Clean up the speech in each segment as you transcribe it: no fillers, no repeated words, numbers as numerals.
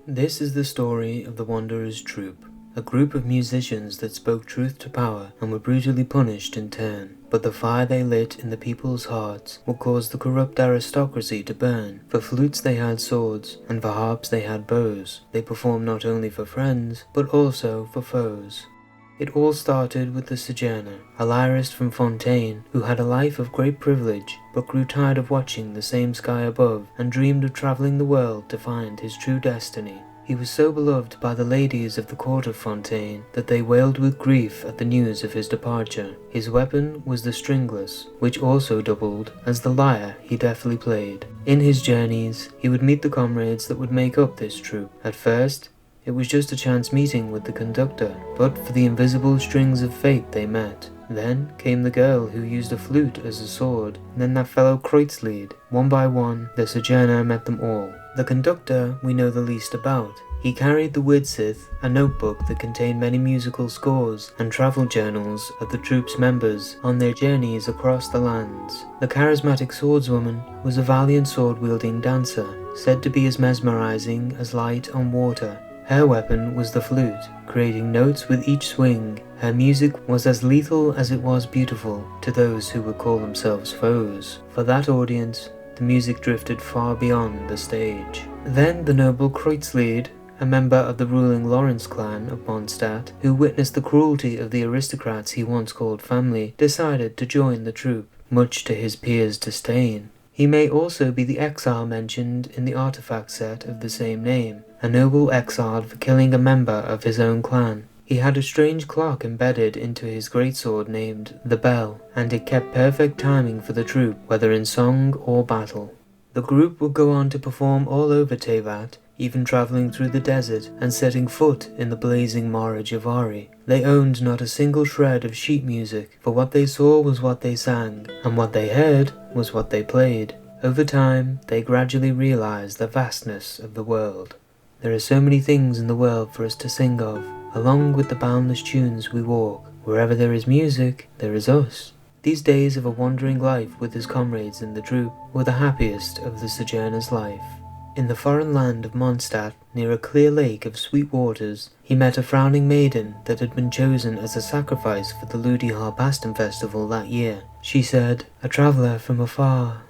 This is the story of the Wanderers Troupe, a group of musicians that spoke truth to power and were brutally punished in turn. But the fire they lit in the people's hearts would cause the corrupt aristocracy to burn. For flutes they had swords, and for harps they had bows. They performed not only for friends, but also for foes. It all started with the Sojourner, a lyrist from Fontaine, who had a life of great privilege, but grew tired of watching the same sky above, and dreamed of travelling the world to find his true destiny. He was so beloved by the ladies of the court of Fontaine that they wailed with grief at the news of his departure. His weapon was the stringless, which also doubled as the lyre he deftly played. In his journeys, he would meet the comrades that would make up this troupe. At first, it was just a chance meeting with the conductor, but for the invisible strings of fate they met. Then came the girl who used a flute as a sword, and then that fellow Kreutzlied. One by one, the Sojourner met them all. The conductor we know the least about. He carried the Widsith, a notebook that contained many musical scores and travel journals of the troupe's members on their journeys across the lands. The charismatic swordswoman was a valiant sword-wielding dancer, said to be as mesmerizing as light on water. Her weapon was the flute, creating notes with each swing. Her music was as lethal as it was beautiful to those who would call themselves foes. For that audience, the music drifted far beyond the stage. Then the noble Kreutzlied, a member of the ruling Lawrence clan of Mondstadt, who witnessed the cruelty of the aristocrats he once called family, decided to join the troupe, much to his peers' disdain. He may also be the exile mentioned in the artifact set of the same name, a noble exiled for killing a member of his own clan. He had a strange clock embedded into his greatsword named the Bell, and it kept perfect timing for the troupe, whether in song or battle. The group would go on to perform all over Teyvat, even travelling through the desert and setting foot in the blazing Mara Javari. They owned not a single shred of sheet music, for what they saw was what they sang, and what they heard was what they played. Over time, they gradually realized the vastness of the world. There are so many things in the world for us to sing of. Along with the boundless tunes we walk. Wherever there is music, there is us. These days of a wandering life with his comrades in the troupe were the happiest of the Sojourner's life. In the foreign land of Mondstadt, near a clear lake of sweet waters, he met a frowning maiden that had been chosen as a sacrifice for the Ludi Harpastum festival that year. She said, "A traveller from afar.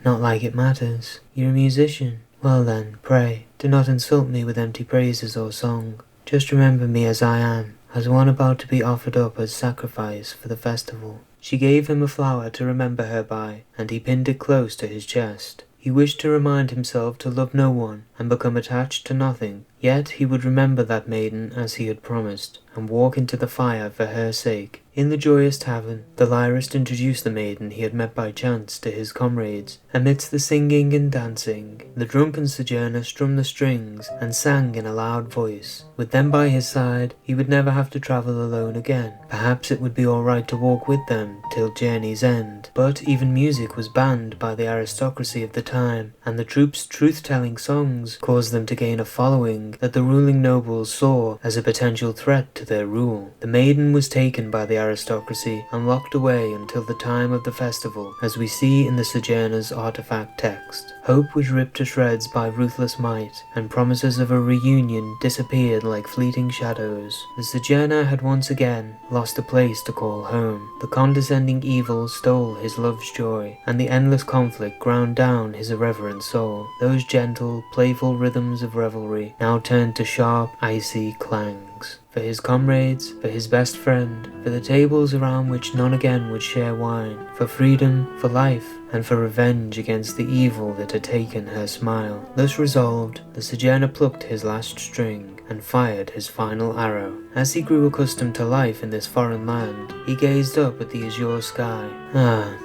Not like it matters. You're a musician. Well then, pray, do not insult me with empty praises or song. Just remember me as I am, as one about to be offered up as sacrifice for the festival." She gave him a flower to remember her by, and he pinned it close to his chest. He wished to remind himself to love no one and become attached to nothing, yet he would remember that maiden as he had promised, and walk into the fire for her sake. In the joyous tavern, the lyrist introduced the maiden he had met by chance to his comrades. Amidst the singing and dancing, the drunken Sojourner strummed the strings and sang in a loud voice. With them by his side, he would never have to travel alone again. Perhaps it would be all right to walk with them till journey's end. But even music was banned by the aristocracy of the time, and the troupe's truth-telling songs caused them to gain a following that the ruling nobles saw as a potential threat to their rule. The maiden was taken by the aristocracy and locked away until the time of the festival, as we see in the Sojourner's artifact text. Hope was ripped to shreds by ruthless might, and promises of a reunion disappeared like fleeting shadows. The Sojourner had once again lost a place to call home. The condescending evil stole his love's joy, and the endless conflict ground down his irreverent soul. Those gentle, playful rhythms of revelry now turned to sharp, icy clangs. For his comrades, for his best friend, for the tables around which none again would share wine, for freedom, for life, and for revenge against the evil that had taken her smile. Thus resolved, the Sojourner plucked his last string and fired his final arrow. As he grew accustomed to life in this foreign land, he gazed up at the azure sky.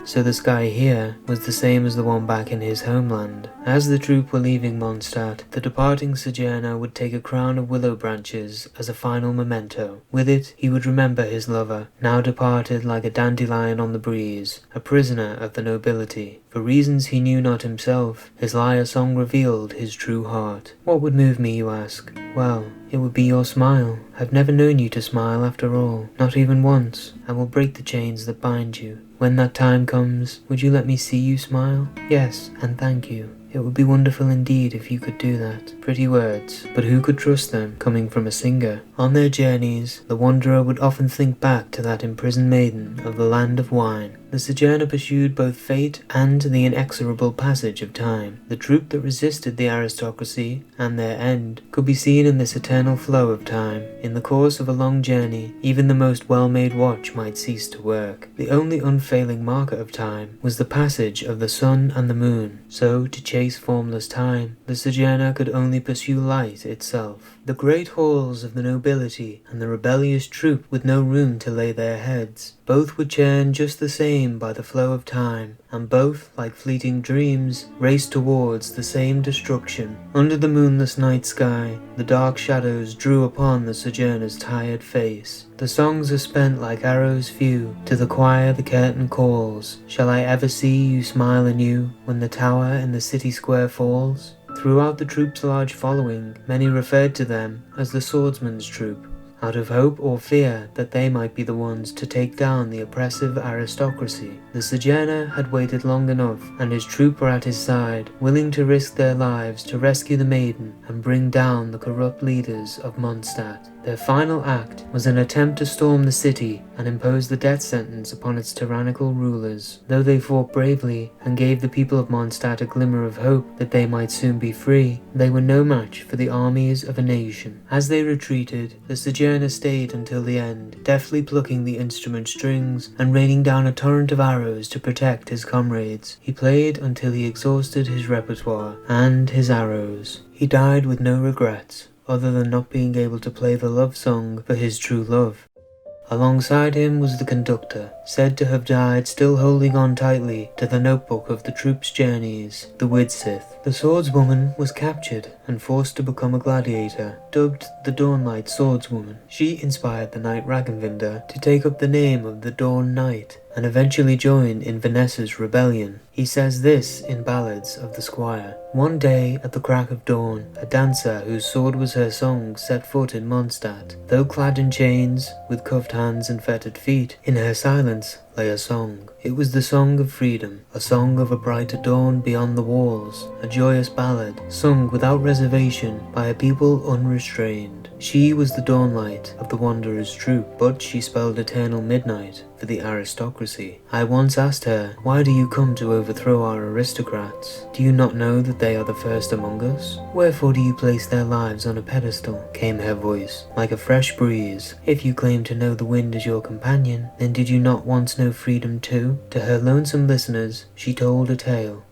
So the sky here was the same as the one back in his homeland. As the troupe were leaving Mondstadt, the departing Sojourner would take a crown of willow branches as a final memento. With it, he would remember his lover, now departed like a dandelion on the breeze, a prisoner of the nobility. For reasons he knew not himself, his lyre song revealed his true heart. What would move me, you ask? Well, it would be your smile. I've never known you to smile after all, not even once. I will break the chains that bind you. When that time comes, would you let me see you smile? Yes, and thank you. It would be wonderful indeed if you could do that. Pretty words, but who could trust them coming from a singer? On their journeys, the wanderer would often think back to that imprisoned maiden of the land of wine. The sojourner pursued both fate and the inexorable passage of time. The troop that resisted the aristocracy and their end could be seen in this eternal flow of time. In the course of a long journey, even the most well-made watch might cease to work. The only unfailing marker of time was the passage of the sun and the moon. So, to chase formless time, the sojourner could only pursue light itself. The great halls of the nobility and the rebellious troop with no room to lay their heads, both would churn just the same by the flow of time, and both, like fleeting dreams, raced towards the same destruction. Under the moonless night sky, the dark shadows drew upon the sojourner's tired face. The songs are spent like arrows few, to the choir the curtain calls. Shall I ever see you smile anew, when the tower in the city square falls? Throughout the troop's large following, many referred to them as the swordsman's troop, out of hope or fear that they might be the ones to take down the oppressive aristocracy. The sojourner had waited long enough, and his troop were at his side, willing to risk their lives to rescue the maiden and bring down the corrupt leaders of Mondstadt. Their final act was an attempt to storm the city and impose the death sentence upon its tyrannical rulers. Though they fought bravely and gave the people of Mondstadt a glimmer of hope that they might soon be free, they were no match for the armies of a nation. As they retreated, the sojourner stayed until the end, deftly plucking the instrument strings and raining down a torrent of arrows to protect his comrades. He played until he exhausted his repertoire and his arrows. He died with no regrets, other than not being able to play the love song for his true love. Alongside him was the conductor, said to have died still holding on tightly to the notebook of the troop's journeys, the Widsith. The swordswoman was captured and forced to become a gladiator, dubbed the Dawnlight Swordswoman. She inspired the knight Ragnvindr to take up the name of the Dawn Knight, and eventually join in Vanessa's rebellion. He says this in Ballads of the Squire. One day at the crack of dawn, a dancer whose sword was her song set foot in Mondstadt. Though clad in chains, with cuffed hands and fettered feet, in her silence lay a song. It was the song of freedom, a song of a brighter dawn beyond the walls, a joyous ballad, sung without reservation by a people unrestrained. She was the Dawnlight of the Wanderer's troop, but she spelled eternal midnight for the aristocracy. I once asked her, "Why do you come to overthrow our aristocrats? Do you not know that they are the first among us? Wherefore do you place their lives on a pedestal?" came her voice, like a fresh breeze. "If you claim to know the wind as your companion, then did you not once know freedom too?" To her lonesome listeners, she told a tale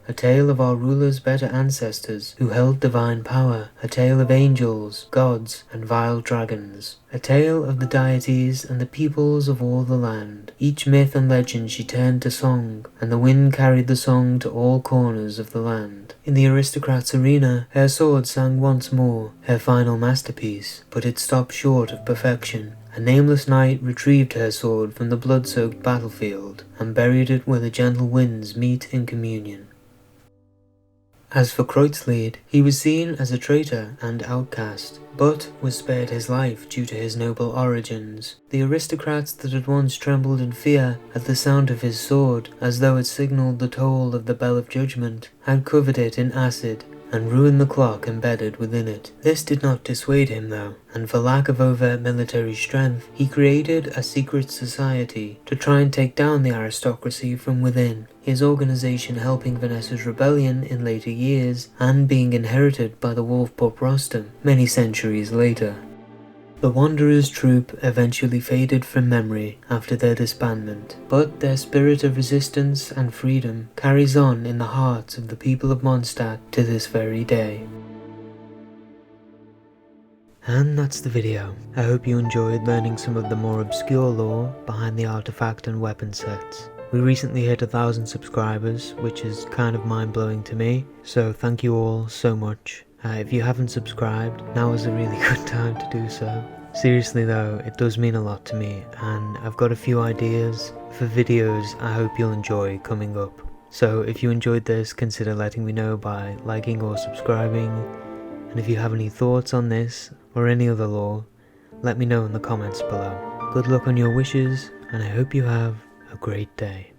of our rulers' better ancestors who held divine power, a tale of angels, gods, and vile dragons, a tale of the deities and the peoples of all the land. Each myth and legend she turned to song, and the wind carried the song to all corners of the land. In the aristocrat's arena, her sword sang once more, her final masterpiece, but it stopped short of perfection. A nameless knight retrieved her sword from the blood-soaked battlefield and buried it where the gentle winds meet in communion. As for Kreutzlied, he was seen as a traitor and outcast, but was spared his life due to his noble origins. The aristocrats that had once trembled in fear at the sound of his sword, as though it signalled the toll of the bell of judgment, had covered it in acid and ruined the clock embedded within it. This did not dissuade him though, and for lack of overt military strength, he created a secret society to try and take down the aristocracy from within, his organization helping Vanessa's rebellion in later years and being inherited by the wolf pup Rostam many centuries later. The Wanderer's troop eventually faded from memory after their disbandment, but their spirit of resistance and freedom carries on in the hearts of the people of Mondstadt to this very day. And that's the video. I hope you enjoyed learning some of the more obscure lore behind the artifact and weapon sets. We recently hit 1,000 subscribers, which is kind of mind-blowing to me, so thank you all so much. If you haven't subscribed, now is a really good time to do so. Seriously though, it does mean a lot to me, and I've got a few ideas for videos I hope you'll enjoy coming up. So if you enjoyed this, consider letting me know by liking or subscribing, and if you have any thoughts on this or any other lore, let me know in the comments below. Good luck on your wishes, and I hope you have a great day.